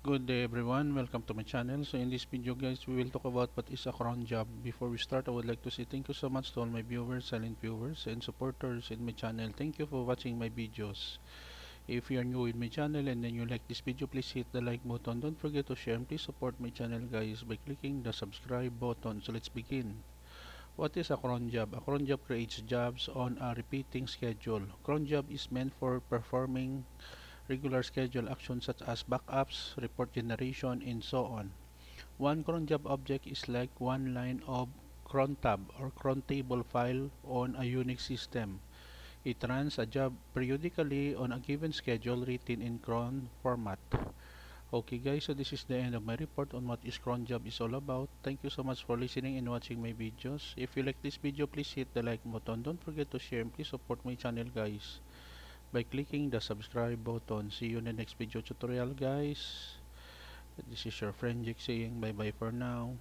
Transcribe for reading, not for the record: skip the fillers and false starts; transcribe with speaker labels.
Speaker 1: Good day everyone, welcome to my channel. So in this video guys, we will talk about what is a cron job. Before we start, I would like to say thank you so much to all my viewers, silent viewers, and supporters in my channel. Thank you for watching my videos. If you are new in my channel and then you like this video, please hit the like button. Don't forget to share and please support my channel guys by clicking the subscribe button. So let's begin. What is a cron job? A cron job creates jobs on a repeating schedule. Cron job is meant for performing regular schedule actions such as backups, report generation, and so on. One cron job object is like one line of cron tab or cron table file on a Unix system. It runs a job periodically on a given schedule written in cron format. Okay guys, so this is the end of my report on what is cron job is all about. Thank you so much for listening and watching my videos. If you like this video, please hit the like button. Don't forget to share and please support my channel guys by clicking the subscribe button. See you in the next video tutorial guys. This is your friend Jake saying bye bye for now.